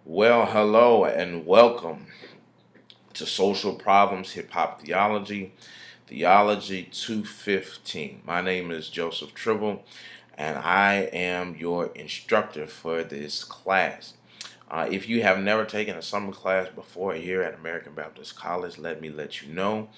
Well, hello and welcome to Social Problems Hip Hop Theology, Theology 215. My name is Joseph Tribble, and I am your instructor for this class. If you have never taken a summer class before here at American Baptist College, let me let you know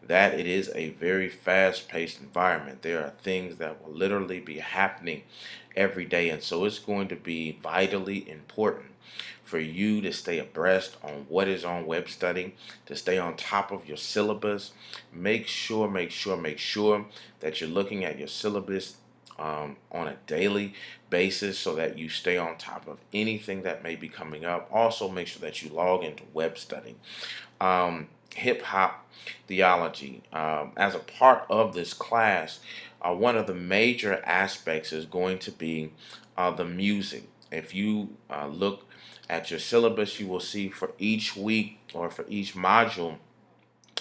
that it is a very fast paced environment. There are things that will literally be happening every day, and so it's going to be vitally important for you to stay abreast on what is on web study, to stay on top of your syllabus. Make sure that you're looking at your syllabus on a daily basis so that you stay on top of anything that may be coming up. Also, make sure that you log into web study. Hip Hop Theology. As a part of this class, one of the major aspects is going to be the music. If you look at your syllabus, you will see for each week or for each module,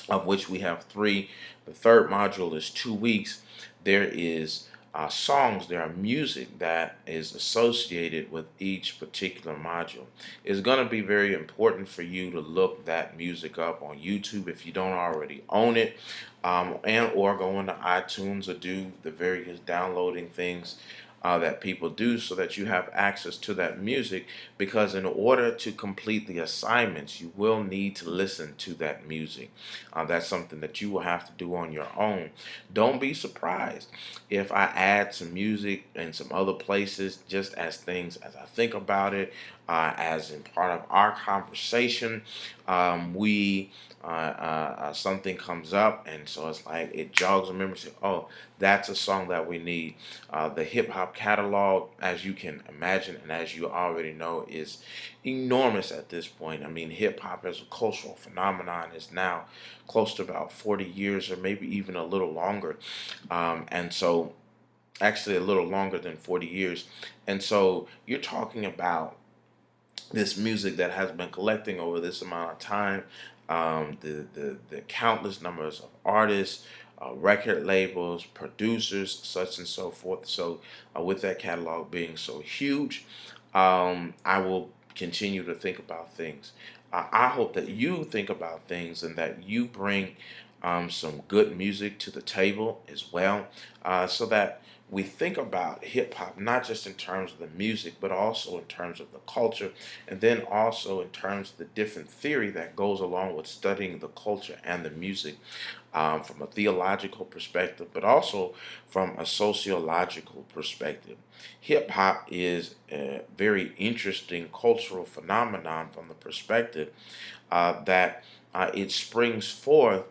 of which we have three, the third module is 2 weeks, there is songs, there are music that is associated with each particular module. It's going to be very important for you to look that music up on YouTube if you don't already own it, and or go into iTunes or do the various downloading things that people do so that you have access to that music, because in order to complete the assignments you will need to listen to that music. That's something that you will have to do on your own. Don't be surprised if I add some music in some other places just as things as I think about it, as in part of our conversation. We Something comes up, and so it's like it jogs a memory. Say, oh, that's a song that we need. The hip hop catalog, as you can imagine, and as you already know, is enormous at this point. I mean, hip hop as a cultural phenomenon is now close to about 40 years, or maybe even a little longer. And so, actually, a little longer than 40 years. And so, you're talking about this music that has been collecting over this amount of time, the countless numbers of artists, record labels, producers, such and so forth. So, with that catalog being so huge, I will continue to think about things. I hope that you think about things and that you bring some good music to the table as well, so that we think about hip hop not just in terms of the music, but also in terms of the culture, and then also in terms of the different theory that goes along with studying the culture and the music, from a theological perspective, but also from a sociological perspective. Hip hop is a very interesting cultural phenomenon from the perspective that it springs forth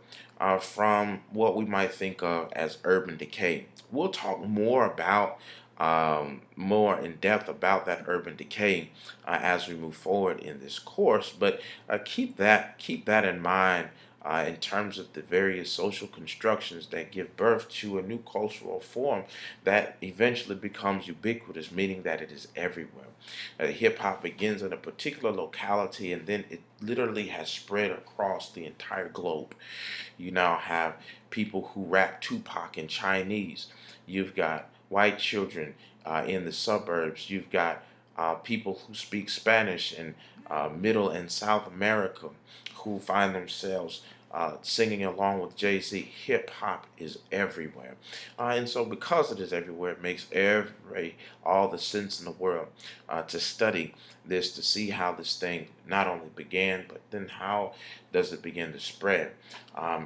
from what we might think of as urban decay. We'll talk more in depth about that urban decay as we move forward in this course. But keep that in mind in terms of the various social constructions that give birth to a new cultural form that eventually becomes ubiquitous, meaning that it is everywhere. Hip hop begins in a particular locality, and then it literally has spread across the entire globe. You now have people who rap Tupac in Chinese. You've got white children in the suburbs. You've got people who speak Spanish in Middle and South America who find themselves singing along with Jay-Z. Hip hop is everywhere. And so because it is everywhere, it makes all the sense in the world to study this, to see how this thing not only began, but then how does it begin to spread.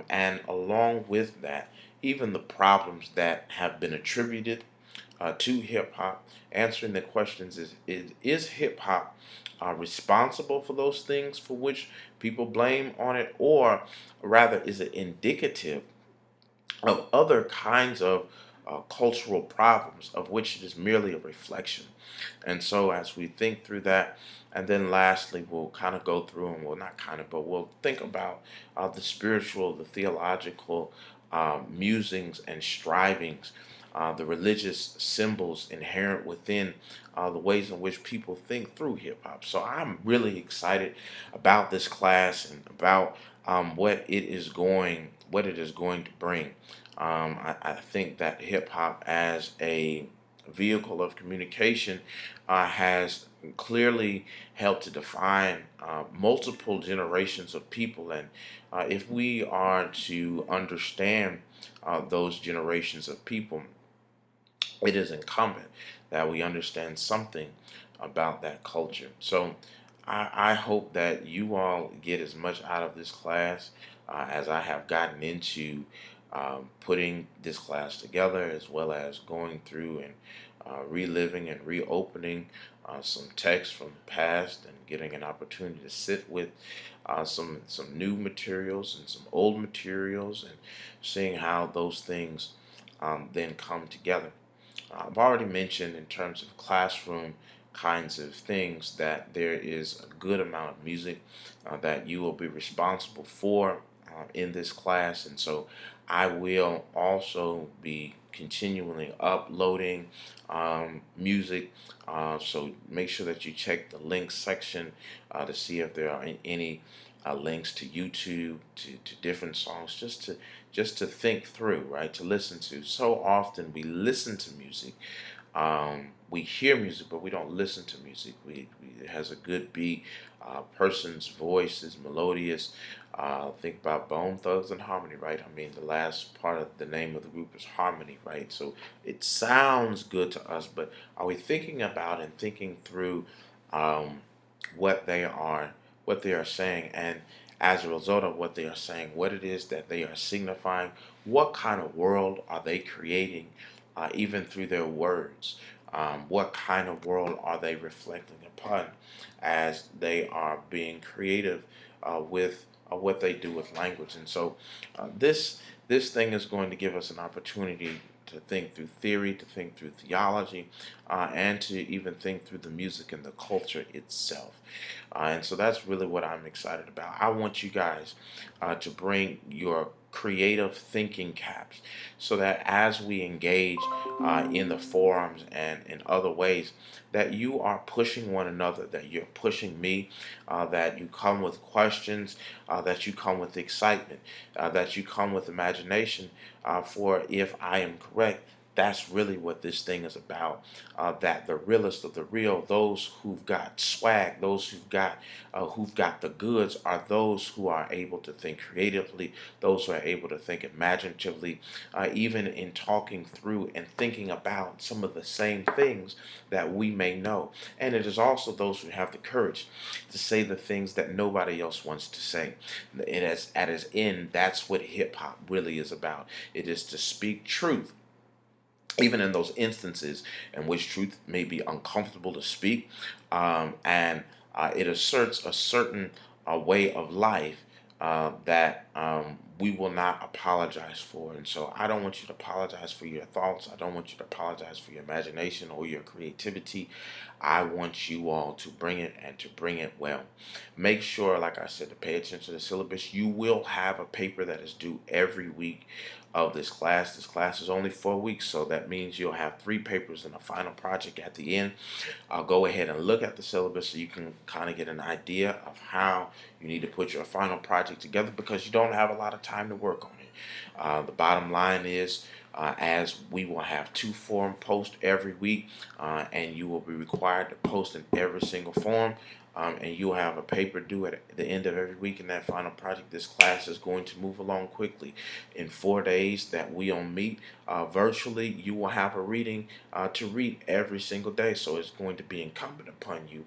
And along with that, even the problems that have been attributed to hip hop, answering the questions is hip hop responsible for those things for which people blame on it, or rather, is it indicative of other kinds of cultural problems of which it is merely a reflection? And so, as we think through that, and then lastly, we'll kind of go through, and well, not kind of, but we'll think about the spiritual, the theological musings and strivings, the religious symbols inherent within the ways in which people think through hip hop. So I'm really excited about this class and about what it is going to bring. I think that hip hop as a vehicle of communication has clearly helped to define multiple generations of people. And if we are to understand those generations of people, it is incumbent that we understand something about that culture. So I hope that you all get as much out of this class as I have gotten into putting this class together, as well as going through and reliving and reopening some texts from the past, and getting an opportunity to sit with some new materials and some old materials, and seeing how those things then come together. I've already mentioned in terms of classroom kinds of things that there is a good amount of music that you will be responsible for in this class, and so I will also be continually uploading music. So make sure that you check the links section to see if there are any links to YouTube, to different songs, just to think through, right? To listen to. So often we listen to music, we hear music, but we don't listen to music. It has a good beat. Person's voice is melodious. Think about Bone Thugs and Harmony, right? I mean, the last part of the name of the group is Harmony, right? So it sounds good to us, but are we thinking about and thinking through um, what they are, what they are saying, and as a result of what they are saying, what it is that they are signifying, what kind of world are they creating, even through their words? What kind of world are they reflecting upon as they are being creative with what they do with language? And so this thing is going to give us an opportunity to think through theory, to think through theology, and to even think through the music and the culture itself. And so that's really what I'm excited about. I want you guys to bring your creative thinking caps, so that as we engage in the forums and in other ways, that you are pushing one another, that you're pushing me, that you come with questions, that you come with excitement, that you come with imagination for if I am correct. That's really what this thing is about. That the realest of the real, those who've got swag, those who've got the goods, are those who are able to think creatively, those who are able to think imaginatively, even in talking through and thinking about some of the same things that we may know. And it is also those who have the courage to say the things that nobody else wants to say. It is at its end, that's what hip hop really is about. It is to speak truth, even in those instances in which truth may be uncomfortable to speak, and it asserts a certain way of life that we will not apologize for. And so I don't want you to apologize for your thoughts. I don't want you to apologize for your imagination or your creativity. I want you all to bring it, and to bring it well. Make sure, like I said, to pay attention to the syllabus. You will have a paper that is due every week of this class. This class is only 4 weeks, so that means you'll have 3 papers and a final project at the end. I'll go ahead and look at the syllabus so you can kind of get an idea of how you need to put your final project together, because you don't have a lot of time to work on it. The bottom line is, as we will have 2 forum posts every week, and you will be required to post in every single forum, and you'll have a paper due at the end of every week in that final project. This class is going to move along quickly. In 4 days that we'll meet virtually, you will have a reading to read every single day. So it's going to be incumbent upon you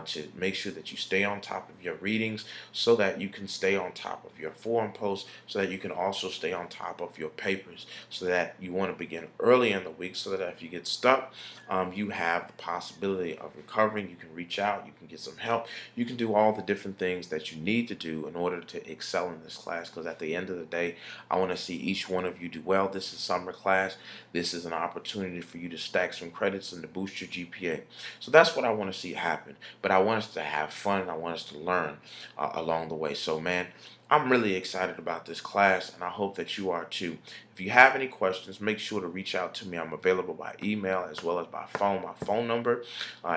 to make sure that you stay on top of your readings, so that you can stay on top of your forum posts, so that you can also stay on top of your papers, so that you want to begin early in the week, so that if you get stuck, you have the possibility of recovering. You can reach out, you can get some help, you can do all the different things that you need to do in order to excel in this class, because at the end of the day, I want to see each one of you do well. This is summer class. This is an opportunity for you to stack some credits and to boost your GPA. So that's what I want to see happen. But I want us to have fun, and I want us to learn along the way. So man, I'm really excited about this class, and I hope that you are too. If you have any questions, make sure to reach out to me. I'm available by email as well as by phone. My phone number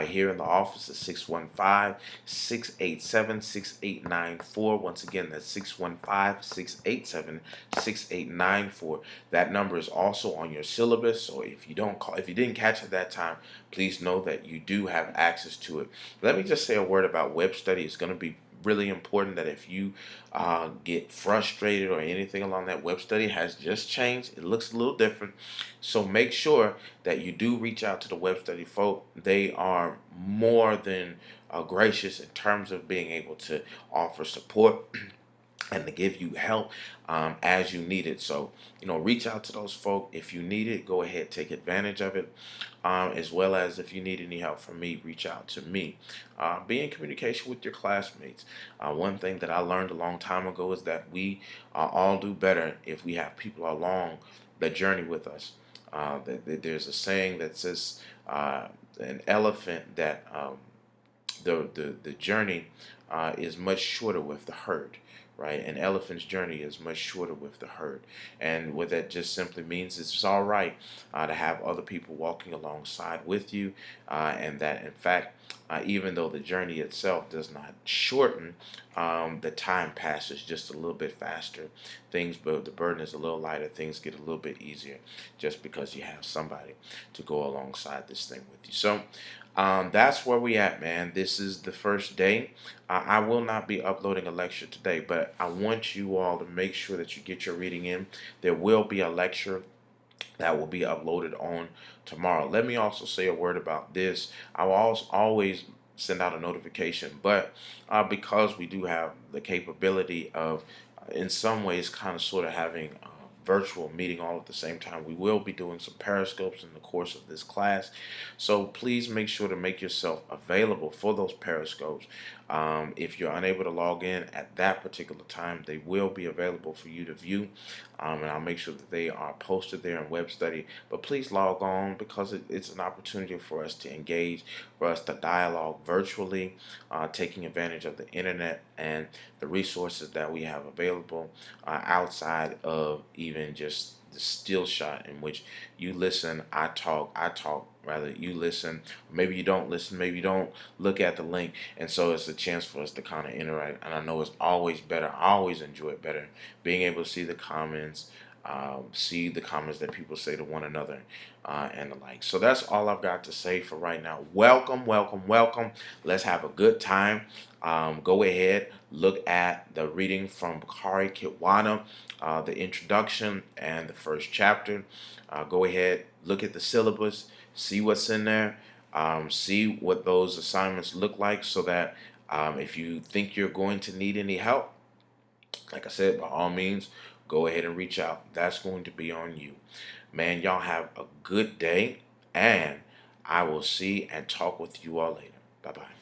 here in the office is 615-687-6894. Once again, that's 615-687-6894. That number is also on your syllabus, so if you didn't catch it that time, please know that you do have access to it. Let me just say a word about web study. It's going to be really important that if you get frustrated or anything along that, web study has just changed. It looks a little different. So make sure that you do reach out to the web study folk. They are more than gracious in terms of being able to offer support and to give you help as you need it. So, reach out to those folk. If you need it, go ahead, take advantage of it. As well as if you need any help from me, reach out to me. Be in communication with your classmates. One thing that I learned a long time ago is that we all do better if we have people along the journey with us. There's a saying that says an elephant that the journey is much shorter with the herd, right? An elephant's journey is much shorter with the herd. And what that just simply means is it's all right to have other people walking alongside with you, and that in fact, even though the journey itself does not shorten, the time passes just a little bit faster. But the burden is a little lighter. Things get a little bit easier just because you have somebody to go alongside this thing with you. So that's where we at, man. This is the first day. I will not be uploading a lecture today, but I want you all to make sure that you get your reading in. There will be a lecture that will be uploaded on tomorrow. Let me also say a word about this. I will always send out a notification, but because we do have the capability of, in some ways, kind of sort of having virtual meeting all at the same time, we will be doing some periscopes in the course of this class. So please make sure to make yourself available for those periscopes. If you're unable to log in at that particular time, they will be available for you to view, and I'll make sure that they are posted there in web study. But please log on, because it's an opportunity for us to engage, for us to dialogue virtually, taking advantage of the internet and the resources that we have available outside of even just the still shot in which you listen, I talk, rather you listen. Maybe you don't listen, maybe you don't look at the link, and so it's a chance for us to kind of interact. And I know it's always better. I always enjoy it better being able to see the comments, see the comments that people say to one another, and the like. So that's all I've got to say for right now. Welcome, welcome, welcome. Let's have a good time. Go ahead, look at the reading from Bakari Kitwana, the introduction and the first chapter. Go ahead, look at the syllabus, see what's in there, see what those assignments look like, so that if you think you're going to need any help, like I said, by all means, go ahead and reach out. That's going to be on you. Man, y'all have a good day, and I will see and talk with you all later. Bye-bye.